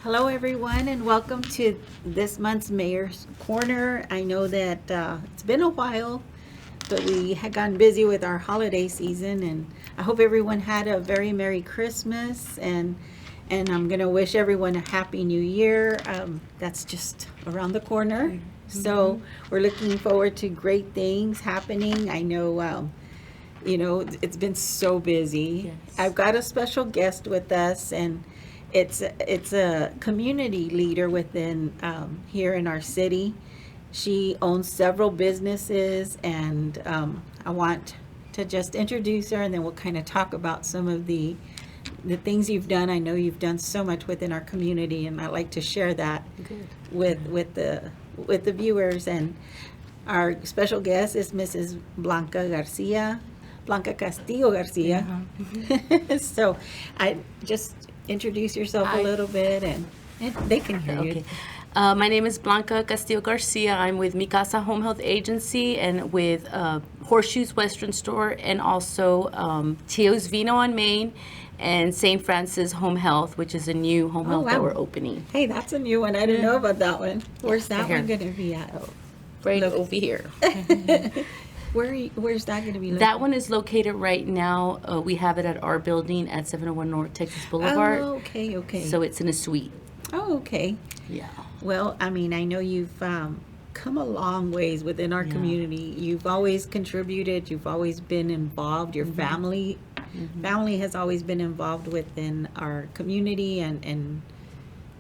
Hello, everyone, and welcome to this month's Mayor's Corner. I know that it's been a while, but we had gotten busy with our holiday season, and I hope everyone had a very Merry Christmas, and I'm gonna wish everyone a Happy New Year. That's just around the corner, so we're looking forward to great things happening. I know. It's been so busy. Yes. I've got a special guest with us, and it's a community leader within here in our city. She owns several businesses, and I want to just introduce her, and then we'll kind of talk about some of the things you've done. I know you've done so much within our community, and I like to share that Good. with the viewers. And our special guest is Mrs. Blanca Castillo Garcia. So I just introduce yourself a little bit, and they can hear you. Okay. My name is Blanca Castillo Garcia. I'm with Mi Casa Home Health Agency and with Horseshoes Western Store, and also Tio's Vino on Main and St. Francis Home Health, which is a new home health that wow. we're opening. Hey, that's a new one. I didn't know about that one. Where's that here. one going to be at? Right Look. over here. Where's that going to be? That one is located right now. We have it at our building at 701 North Texas Boulevard. Oh, okay. So it's in a suite. Oh, okay. Yeah. Well, I mean, I know you've come a long ways within our community. You've always contributed. You've always been involved. Your family has always been involved within our community, and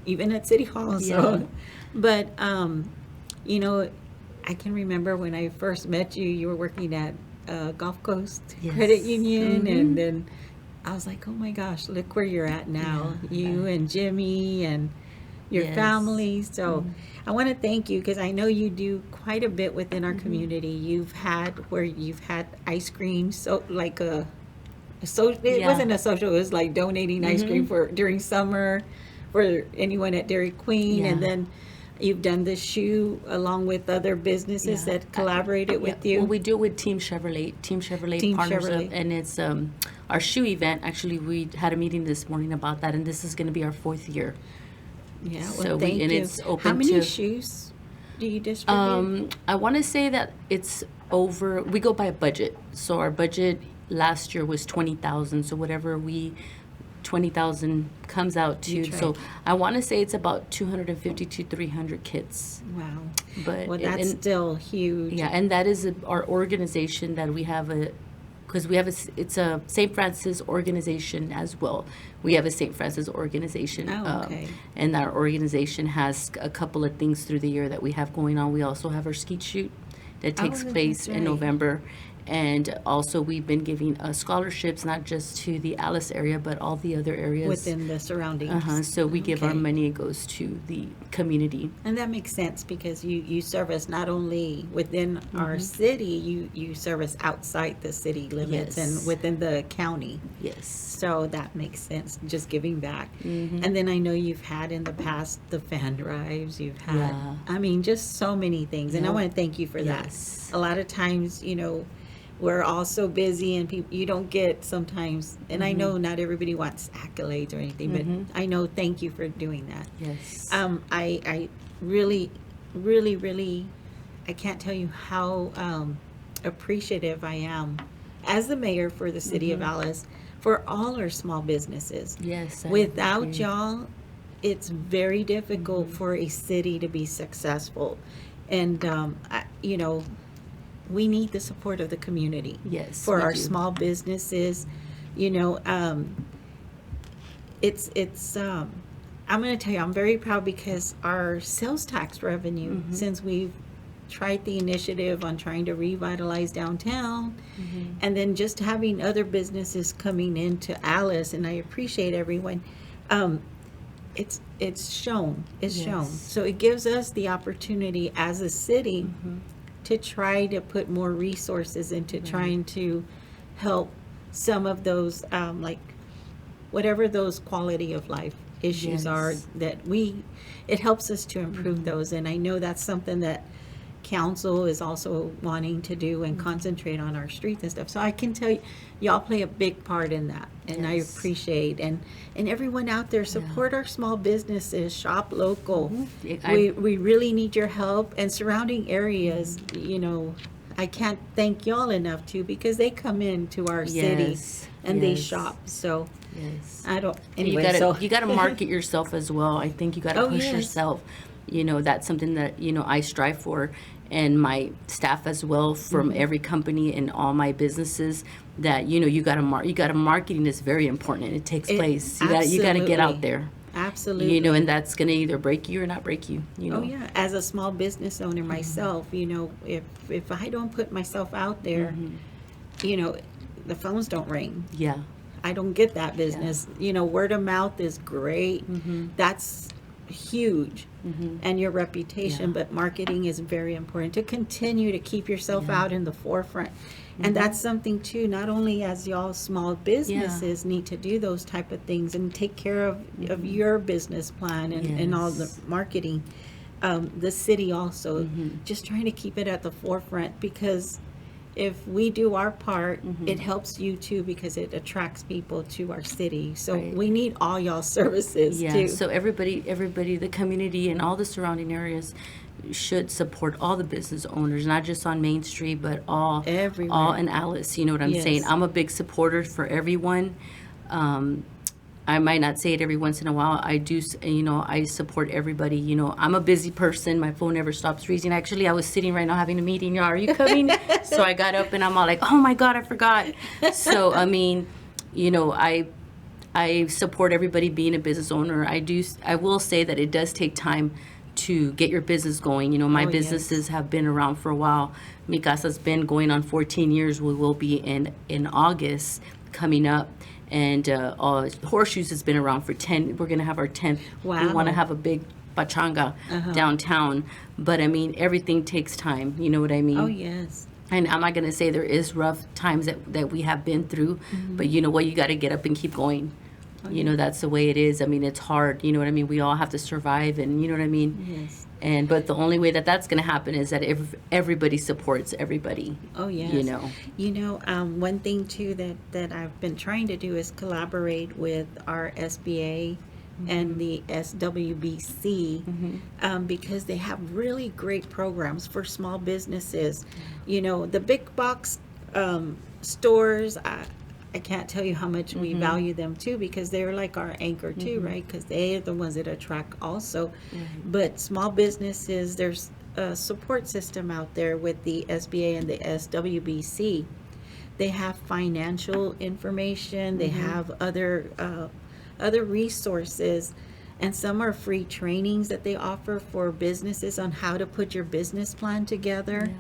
even at City Hall. So, Yeah. but I can remember when I first met you. You were working at Gulf Coast Yes. Credit Union, and then I was like, oh my gosh, look where you're at now. You and Jimmy and your Yes. family. So I want to thank you, because I know you do quite a bit within our community. You've had ice cream, so like it Yeah. wasn't a social, it was like donating ice cream for during summer for anyone at Dairy Queen. And Yeah. then you've done the shoe along with other businesses Yeah. that collaborated with you. Well, we do it with Team Chevrolet. Team Chevrolet Team partners Chevrolet. up, and it's our shoe event. Actually, we had a meeting this morning about that, and this is going to be our 4th year. Yeah, well, So thank and you. it's open How many to- shoes do you distribute? I want to say that it's over. We go by a budget, so our budget last year was 20,000. So whatever 20,000 comes out to. You So try. I want to say it's about 250 to 300 kits. Wow. But Well, that's still huge. Yeah, and that is our organization that we have because we have it's a St. Francis organization as well. We have a St. Francis organization. Oh, okay. And our organization has a couple of things through the year that we have going on. We also have our skeet shoot that takes that's place in right. November. And also we've been giving scholarships, not just to the Alice area, but all the other areas. Within the surroundings. So we give our Okay. money, it goes to the community. And that makes sense, because you service not only within our city, you service outside the city limits Yes. and within the county. Yes. So that makes sense, just giving back. And then I know you've had in the past the fan drives, you've had, Yeah. I mean, just so many things. And I Yeah. want to thank you for Yes. that. A lot of times, we're all so busy, and you don't get sometimes, and I know not everybody wants accolades or anything, but I know, thank you for doing that. Yes. I really, really, really, I can't tell you how appreciative I am as the mayor for the city of Alice, for all our small businesses. Yes. I Without agree. y'all, it's very difficult for a city to be successful. And, we need the support of the community. Yes, For we our do. small businesses, it's I'm going to tell you, I'm very proud, because our sales tax revenue, Mm-hmm. since we've tried the initiative on trying to revitalize downtown, Mm-hmm. and then just having other businesses coming into Alice, and I appreciate everyone. It's shown. So it gives us the opportunity as a city to try to put more resources into trying to help some of those, like whatever those quality of life issues are, Yes. that it helps us to improve those. And I know that's something that council is also wanting to do and concentrate on our streets and stuff. So I can tell you, y'all play a big part in that, and I Yes. appreciate, and everyone out there, support our small businesses, shop local. I- We really need your help, and surrounding areas, you know, I can't thank y'all enough too, because they come into our city Yes, and they yes. shop. So Yes. I don't, And anyway, you gotta market yourself as well. I think you gotta Oh, push yes. yourself. You know, that's something that, you know, I strive for, and my staff as well, from Mm-hmm. every company and all my businesses, that, you know, you gotta marketing is very important, and it takes place. You gotta get out absolutely. there. Absolutely. You know, and that's gonna either break you or not break you, you know. Oh yeah, as a small business owner myself, you know, if I don't put myself out there, you know, the phones don't ring. Yeah. I don't get that business. You know, word of mouth is great. That's huge. And your reputation, Yeah. but marketing is very important to continue to keep yourself out in the forefront. And that's something too, not only as y'all small businesses need to do those type of things and take care of your business plan and all the Yes. marketing. The city also, just trying to keep it at the forefront, because if we do our part, it helps you too, because it attracts people to our city. So Right. we need all y'all services Yeah, too. so everybody, the community and all the surrounding areas should support all the business owners, not just on Main Street, but all Everywhere. in Alice. You know what I'm Yes. saying? I'm a big supporter for everyone. I might not say it every once in a while. I do, you know, I support everybody. You know, I'm a busy person. My phone never stops ringing. Actually, I was sitting right now having a meeting. Y'all, are you coming? So I got up and I'm all like, oh my God, I forgot. So, I mean, you know, I support everybody being a business owner. I will say that it does take time to get your business going. You know, my Oh, yes. businesses have been around for a while. Mi Casa's been going on 14 years. We will be in August coming up. And Horseshoes has been around for 10. We're going to have our 10th. We Wow. want to have a big pachanga downtown. But, I mean, everything takes time. You know what I mean? Oh yes. And I'm not going to say there is rough times that we have been through, but you know what? You got to get up and keep going. You know, that's the way it is. I mean, it's hard. You know what I mean? We all have to survive, and you know what I mean? Yes. But the only way that that's going to happen is that if everybody supports everybody. Oh yes. You know. One thing too that I've been trying to do is collaborate with our SBA and the SWBC, because they have really great programs for small businesses. You know, the big box stores, I can't tell you how much we value them too, because they're like our anchor too, right? Because they are the ones that attract also. But small businesses, there's a support system out there with the SBA and the SWBC. They have financial information. They have other resources, and some are free trainings that they offer for businesses on how to put your business plan together.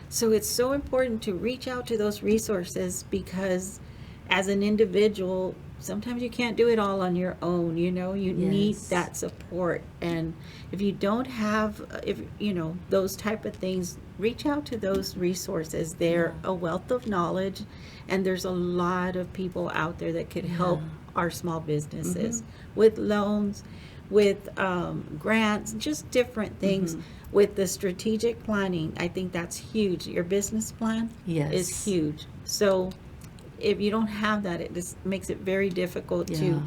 So it's so important to reach out to those resources, because as an individual, sometimes you can't do it all on your own. You know, you need Yes. that support. And if you don't have, if you know, those type of things, reach out to those resources. They're a wealth of knowledge, and there's a lot of people out there that could help our small businesses with loans, with grants, just different things. With the strategic planning, I think that's huge. Your business plan Yes. is huge. So if you don't have that, it just makes it very difficult Yeah.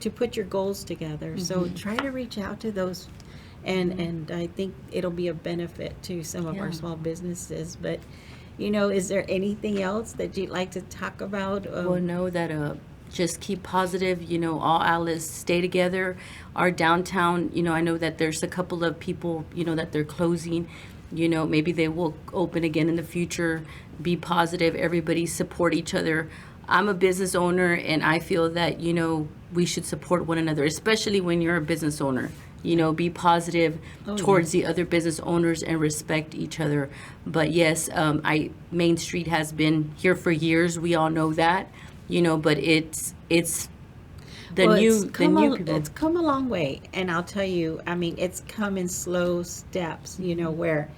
to put your goals together. So try to reach out to those, and I think it'll be a benefit to some of our Yeah. small businesses. But you know, is there anything else that you'd like to talk about? Well, know that just keep positive. You know, all Alice, stay together. Our downtown, you know, I know that there's a couple of people, you know, that they're closing. You know, maybe they will open again in the future. Be positive. Everybody support each other. I'm a business owner, and I feel that, you know, we should support one another, especially when you're a business owner. You know, be positive towards the other business owners and respect each other. But yes, Main Street has been here for years. We all know that, you know, but it's the Well, new people. It's come a long way, and I'll tell you, I mean, it's come in slow steps. You know, where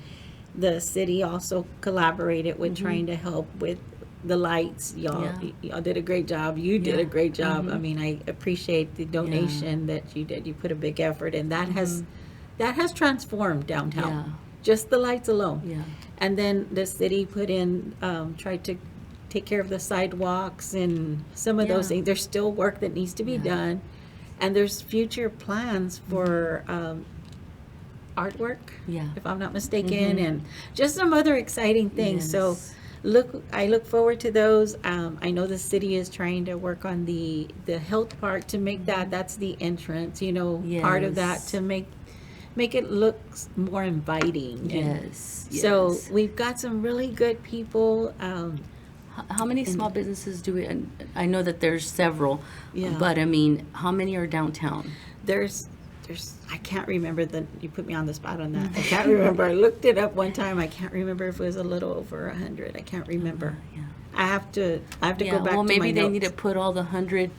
the city also collaborated with trying to help with the lights. Y'all did a great job. You did a great job. I mean, I appreciate the donation that you did. You put a big effort, and that has transformed downtown. just the lights alone. Yeah. And then the city put in, tried to take care of the sidewalks and some of those Yeah. things. There's still work that needs to be Yeah. done. And there's future plans for artwork, Yeah. if I'm not mistaken, and just some other exciting things. So I look forward to those. I know the city is trying to work on the health part to make that's the entrance, part of that Yes. to make it look more inviting. And Yes. so yes. we've got some really good people. How many small businesses do we, and I know that there's several, Yeah. but I mean, how many are downtown? There's I can't remember you put me on the spot on that. I can't remember. I looked it up one time. I can't remember if it was a little over 100. I can't remember. Yeah. I have to Yeah, go back well, to maybe my they notes. need to put all the 100,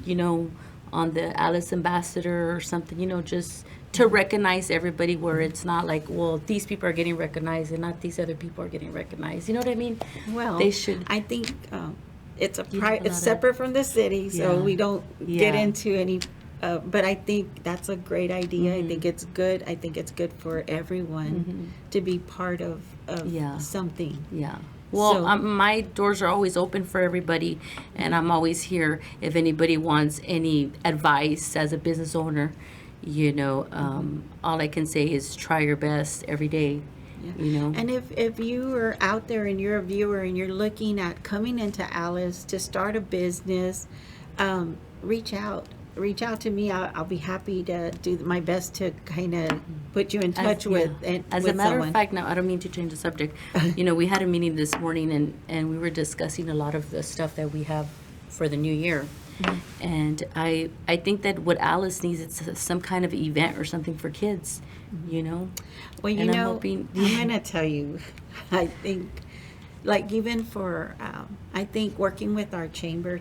on the Alice Ambassador or something, just to recognize everybody where it's not like, well, these people are getting recognized and not these other people are getting recognized. You know what I mean? Well, They should. I think it's have a it's lot of- separate from the city, so Yeah. we don't get Yeah. into any. But I think that's a great idea. Mm-hmm. I think it's good. I think it's good for everyone to be part of Yeah. something. Yeah. Well, So- my doors are always open for everybody, and I'm always here if anybody wants any advice as a business owner. All I can say is try your best every day. And if you are out there and you're a viewer and you're looking at coming into Alice to start a business, reach out. Reach out to me. I'll be happy to do my best to kind of put you in touch with As with a matter someone. of fact, now I don't mean to change the subject. We had a meeting this morning and we were discussing a lot of the stuff that we have for the new year. And I think that what Alice needs is some kind of event or something for kids, Well, and I'm hoping- I'm gonna tell you, I think, like even for, I think working with our chamber,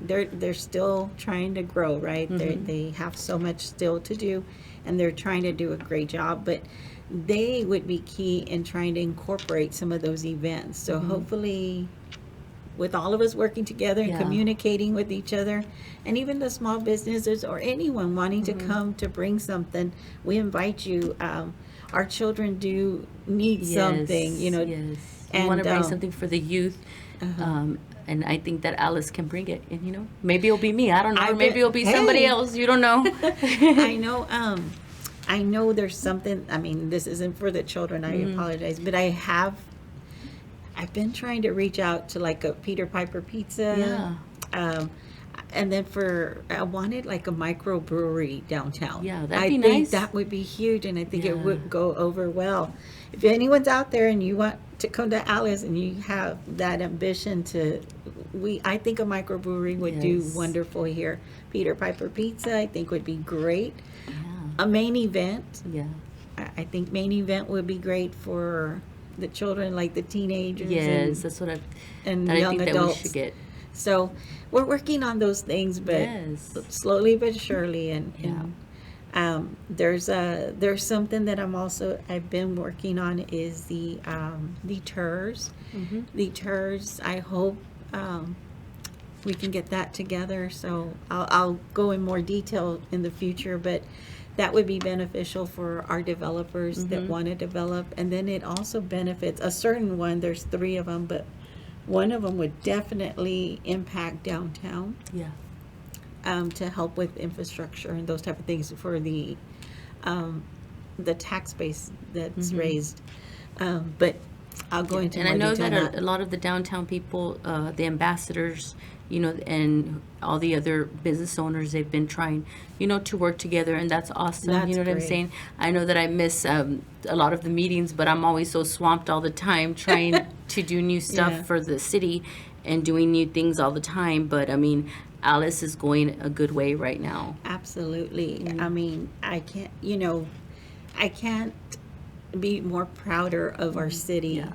they're still trying to grow, right? They have so much still to do, and they're trying to do a great job, but they would be key in trying to incorporate some of those events. So hopefully, with all of us working together and Yeah. communicating with each other, and even the small businesses or anyone wanting to come to bring something, we invite you. Our children do need something, Yes. We and, want to bring something for the youth. And I think that Alice can bring it. And, maybe it'll be me. I don't know. I Or maybe bet- it'll be somebody hey. else. You don't know. I know there's something, I mean, this isn't for the children, I apologize, but I've been trying to reach out to like a Peter Piper Pizza. Yeah. And then I wanted like a microbrewery downtown. Yeah, that'd I be think nice. that would be huge, and I think it Yeah. would go over well. If anyone's out there and you want to come to Alice and you have that ambition I think a microbrewery would do Yes. wonderful here. Peter Piper Pizza, I think would be great. Yeah. A main event, Yeah. I think main event would be great for the children, like the teenagers. Yes, that's what and I young think adults. that we should get. So we're working on those things, but Yes. slowly but surely. And there's something that I've been working on is the TERS. Mm-hmm. The TERS. I hope we can get that together. So I'll go in more detail in the future, but that would be beneficial for our developers that want to develop. And then it also benefits a certain one. There's 3 of them, but one of them would definitely impact downtown Yeah. to help with infrastructure and those type of things for the tax base that's raised. But I'll go into And more I know detail that on a lot of the downtown people, the ambassadors, and all the other business owners, they've been trying, to work together, and that's awesome. That's you know what I'm great. saying? I know that I miss a lot of the meetings, but I'm always so swamped all the time trying to do new stuff Yeah. for the city and doing new things all the time. But I mean, Alice is going a good way right now. Absolutely. I mean, I can't be more prouder of our city. Yeah.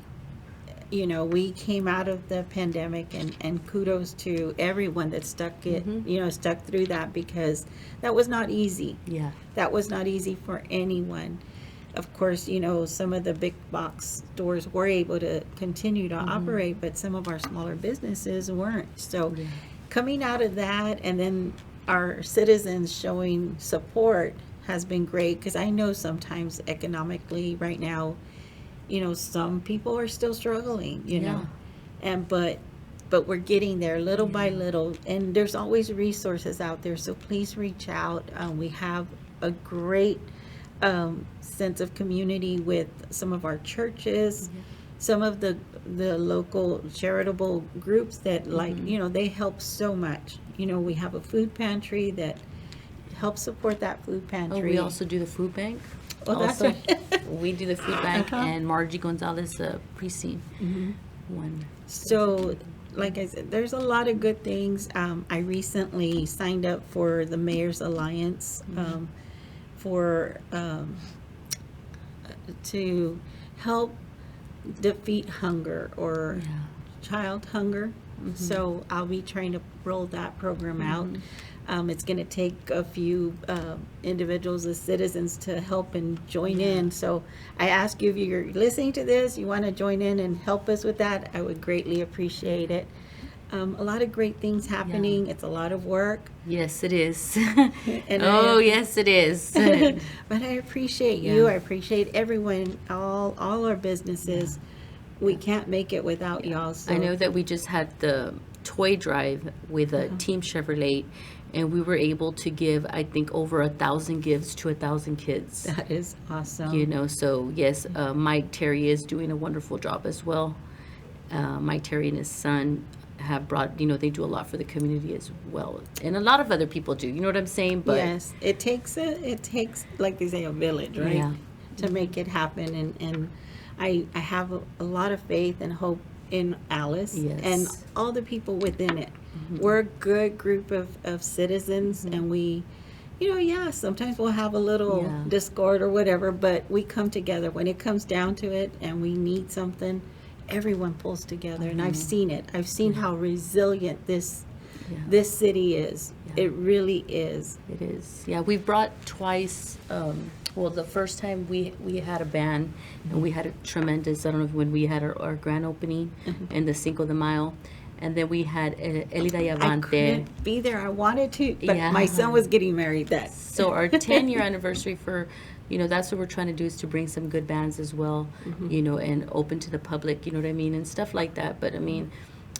We came out of the pandemic, and kudos to everyone that stuck through that, because that was not easy. Yeah. That was not easy for anyone. Of course, some of the big box stores were able to continue to operate, but some of our smaller businesses weren't. So coming out of that, and then our citizens showing support has been great, because I know sometimes economically right now some people are still struggling, you Yeah. know, and but we're getting there little by little, and there's always resources out there. So please reach out. We have a great sense of community with some of our churches, some of the local charitable groups that they help so much. We have a food pantry that helps support that food Oh, pantry. we also do the food bank. Oh, that's Also, right. we do the food bank, Uh-huh. and Margie Gonzalez, precinct one. So, like I said, there's a lot of good things. I recently signed up for the Mayor's Alliance for to help defeat hunger or Yeah. child hunger. So I'll be trying to roll that program out. It's going to take a few individuals as citizens to help and join in. So I ask you, if you're listening to this, you want to join in and help us with that, I would greatly appreciate it. A lot of great things happening. It's a lot of work. Yes, it is. And Oh, I- yes, it is. But I appreciate you. Yeah. I appreciate everyone, all our businesses. We can't make it without y'all. So I know that we just had the toy drive with Team Chevrolet, and we were able to give, I think, over 1,000 gifts to 1,000 kids. that is awesome. So yes, Mike Terry is doing a wonderful job as well. Mike Terry and his son have brought, they do a lot for the community as well, and a lot of other people do. You know what I'm saying? But Yes, it takes like they say, a village, right? Yeah. To make it happen, and I have a lot of faith and hope in Alice Yes. and all the people within it. We're a good group of citizens, and we, sometimes we'll have a little Yeah. discord or whatever, but we come together when it comes down to it, and we need something. Everyone pulls together, and I've seen it. I've seen how resilient this city is. Yeah. It really is. it is. Yeah, we brought twice. Well, the first time we had a band, and we had a tremendous. I don't know when we had our grand opening and the Cinco de Mayo, and then we had Elida I Yavante. couldn't be there. I wanted to, but Yeah. my son was getting married that. So our 10-year anniversary for, that's what we're trying to do, is to bring some good bands as well, and open to the public, you know what I mean, and stuff like that. But I mean,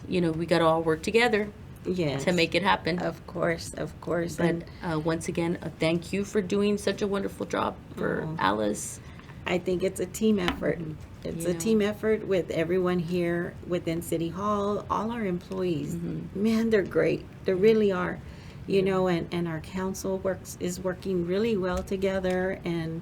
we got to all work together Yes. to make it happen. Of course. But And once again, thank you for doing such a wonderful job for Alice. I think it's a team effort. It's a Yeah. team effort with everyone here within City Hall, all our employees. Man, they're great. They really are. And our council is working really well together, and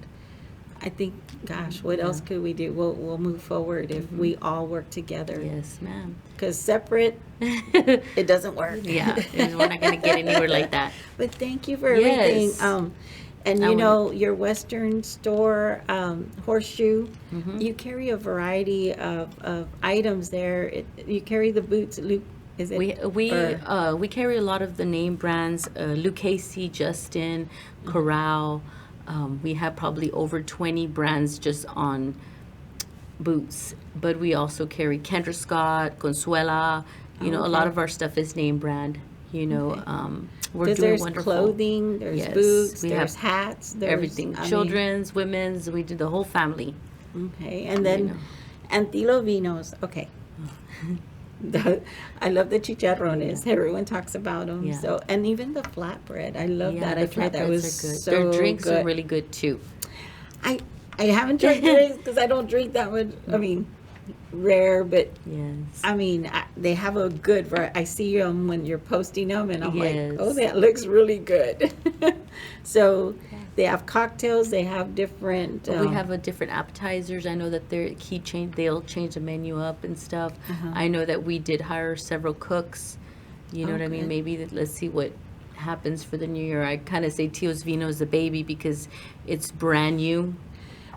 I think, gosh, what else could we do? We'll move forward if we all work together. Yes, ma'am. Because separate, it doesn't work. Yeah, and we're not going to get anywhere like that. But thank you for everything. Yes. And I your Western store, Horseshoe, you carry a variety of items there. You carry the boots, Luke, is it? We carry a lot of the name brands, Lucchese, Justin, Corral. We have probably over 20 brands just on boots, but we also carry Kendra Scott, Consuela. A lot of our stuff is name brand. We're Because doing there's wonderful. clothing, there's Yes, boots, we there's have hats, there's Everything, children's, women's. We do the whole family. Okay, and then Antilo Vinos. Okay. I love the chicharrones. Everyone talks about them. Yeah. So, and even the flatbread. I love that. the I tried that. It was flatbreads are good. so Their drinks good. are really good too. I haven't tried drinks because I don't drink that much. I mean, rare, but Yes. I mean, they have a good. I see them when you're posting them, and I'm Yes. like, oh, that looks really good. So they have cocktails. They have different. We have a different appetizers. I know that they'll change the menu up and stuff. I know that we did hire several cooks. You know what I mean? good. Maybe let's see what happens for the new year. I kind of say Tio's Vino is the baby because it's brand new.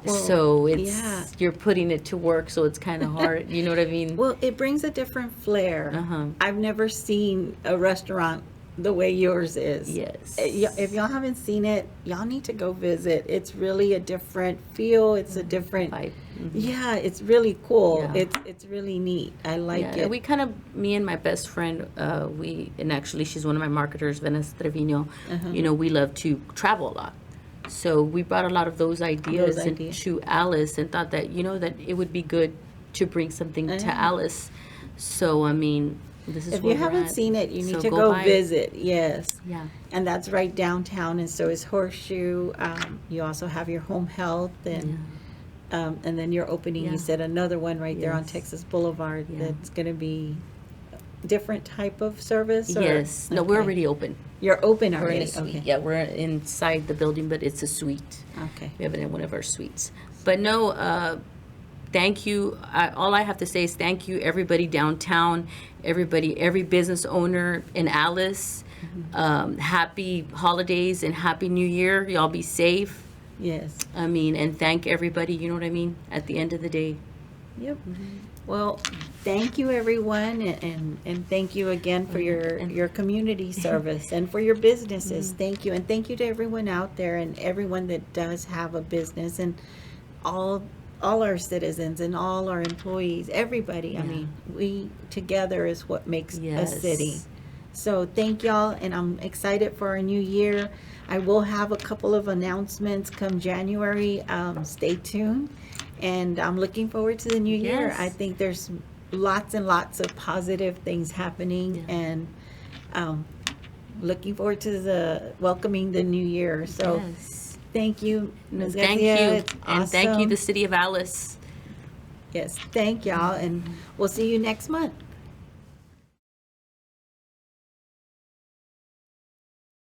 So it's yeah. you're putting it to work, so it's kind of hard. You know what I mean? Well, it brings a different flair. Uh-huh. I've never seen a restaurant the way yours is. Yes. If y'all haven't seen it, y'all need to go visit. It's really a different feel. It's a different Vibe. Yeah, it's really cool. Yeah. It's really neat. I like Yeah, it. we kind of, me and my best friend, and actually she's one of my marketers, Vanessa Trevino, we love to travel a lot. So we brought a lot of those ideas, ideas. to Alice and thought that, that it would be good to bring something to Yeah. Alice. So, I mean, this is If where you we're haven't at. seen it, you need So to go by it. visit. Yes. Yeah. And that's right downtown, and so is Horseshoe. You also have your home health, and then you're opening, Yeah. you said another one right there on Yes. Texas Boulevard Yeah. that's going to be different type of service? Or? Yes. No, we're Okay. already open. You're open We're in already? a suite. Okay. Yeah, we're inside the building, but it's a suite. Okay. We have it in one of our suites. But no, thank you. All I have to say is thank you, everybody downtown, every business owner in Alice. Happy holidays and happy New Year. Y'all be safe. Yes. I mean, and thank everybody. You know what I mean? At the end of the day. Yep. Well, thank you, everyone, and thank you again for your community service and for your businesses. Thank you, and thank you to everyone out there and everyone that does have a business, and all our citizens and all our employees, everybody. I mean, we together is what makes a Yes. city. So thank y'all, and I'm excited for our new year. I will have a couple of announcements come January. Stay tuned. And I'm looking forward to the new year. Yes. I think there's lots and lots of positive things happening, Yeah. and looking forward to welcoming the new year. So Yes. thank you, No, Ms. thank Garcia. you. It's And thank you, awesome. the city of Alice. Yes, thank y'all, and we'll see you next month.